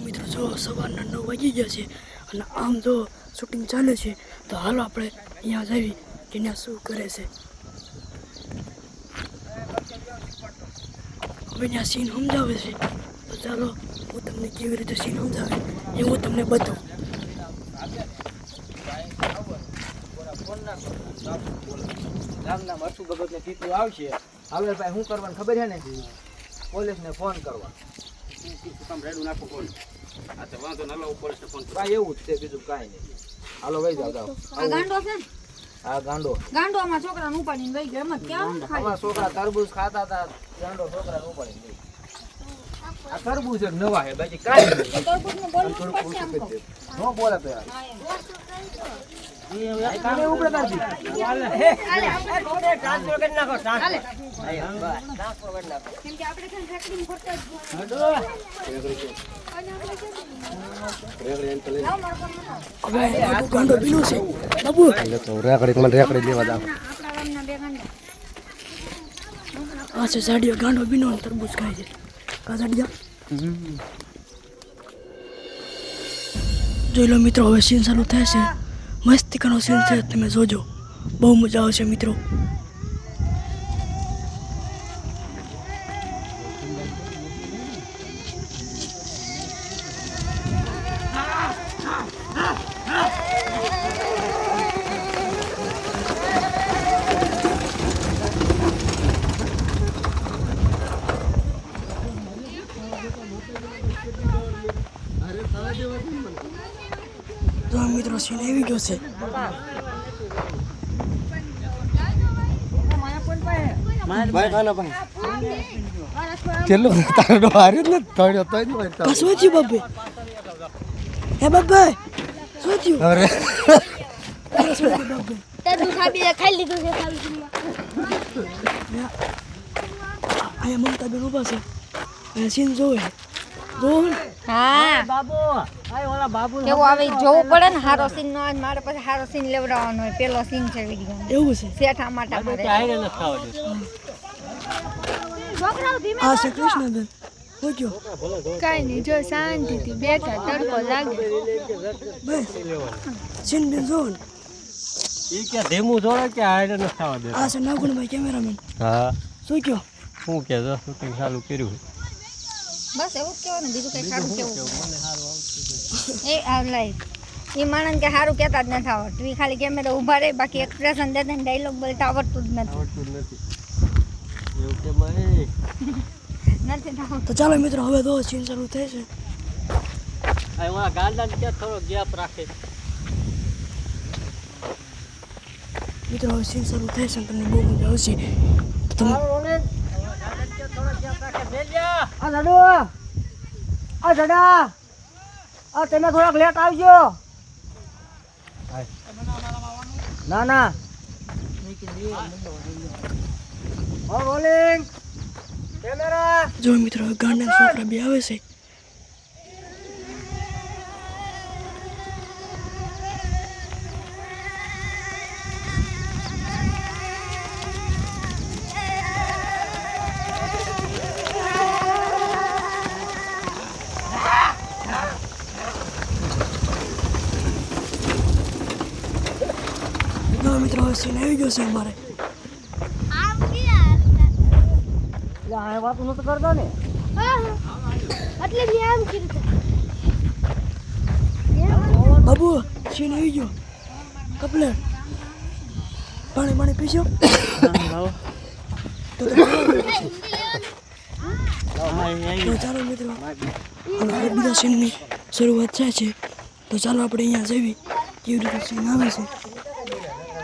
મિત્રો જો સવારના 9 વાગી ગયા છે અને આમ જો શૂટિંગ ચાલે છે તો હાલો આપણે અહીંયા જઈએ કે ત્યાં શું કરે છે. હવે ત્યાં સીન સમજાવે છે તો ચાલો હું તમને કેવી રીતે સીન સમજાવે એ હું તમને બતાવું. ગામના મરસુ ભગતને ટીપું આવશે. હવે ભાઈ શું કરવાનું ખબર છે ને? પોલીસને ફોન કરવા. કામ રેડું નાખો ફોન. આ તો વાંધો ન લાવો પોલીસને ફોન કરો. ભાઈ એવું જ છે, બીજું કાંઈ નહીં. હાલો વઈ જાઓ. આ ગાંડો છે ને? આ ગાંડો આમાં છોકરાને ઉપાડીને વઈ ગયો. એમ જ કેમ ખાય? આમાં છોકરા તરબૂચ ખાતા હતા, ગાંડો છોકરાને ઉપાડીને લઈ. આ તરબૂચ એક નવા છે, બાકી કાંઈ નહીં. તરબૂચનું બોલવું પડશે આમ કહું. ન બોલે તો યાર. કાને ઉપડે તારજી. ટ્રાન્સફર કરી નાખો. હાલે. ટ્રાન્સફર કરી નાખો. કેમ કે આપણે છે ને રેકર્ડિંગ કરતા જ હવે બાબુ ગાંડો બીનો છે. બાબુ આપણા ગામના બે ગાંડા. આ છે સાડીઓ ગાંડો બીનો અને તરબૂચ ખાય છે. કા સાડીયા જોઈ લો મિત્રો, હવે સીન ચાલુ થાય છે. મસ્તિકાનો સીન છે, તમે જોજો, બહુ મજા આવશે મિત્રો. તો મિત્રો સીન આવી ગયો છે. શું થયું બાબે? હે બાબે શું થયું? અરે ખાઈ લીધું છે. અહીંયા મમતા બેન ઉભા છે, અહીંયા સીન જોવે જોવે. હા બાબુ આય ઓલા બાબુ કેવું આવે ઈ જોવું પડે ને. હારો સીન નો મારે પછી હારો સીન લેવડાવવાનો હોય. પેલો સીન છે વિડીયો. એવું છે. શેઠા માટા મારે. આ છે કૃષ્ણબેન. શું કયો? કાંઈ નહીં, જો શાંતિથી બેઠા, તડકો લાગે. બસ સીન બેન જોવો ને. ઈ કે ધીમું જોડે કે હાઈડ ન થવા દે. આ છે નાગુણભાઈ કેમેરામેન. હા શું કયો? શું કે જો શૂટિંગ ચાલુ કર્યું. બસ એવું જ કહેવાનું, બીજું કઈ સારું કેવું. એ આવલાય એ માણસ કે સારું કહેતા જ નથી આવડતું. એ ખાલી કેમેરા ઊભા રહે, બાકી એક્સપ્રેશન દે ને ડાયલોગ બોલતા આવડતું જ નથી. આવડતું જ નથી. એવું કે ભાઈ નથી આવડતું. તો ચાલો મિત્રો, હવે તો સીન ચાલુ થાય છે. આ ઓલા ગાંડાને કે થોડો ગેપ રાખે. મિત્રો હવે સીન ચાલુ થાય છે, તમને બહુ મજા આવશે. તો તમે આ લડુ આ જડા આ તમે થોડાક લેટ આવજો. ના ના રોલિંગ કેમેરા. જો મિત્રો ગાંડા છોકરા બે આવે છે. મિત્રો હવે સીન આવી ગયો છે અમારે. આ વાત નું તો કરતો ને. બાબુ સીન આવી ગયો. કપલેટ પાણી પીશો તો ચાલો મિત્રો, હવે બીજા સીનની શરૂઆત થાય છે. તો ચાલો આપણે અહીંયા જઈએ કેવી રીતે સીન આવે છે.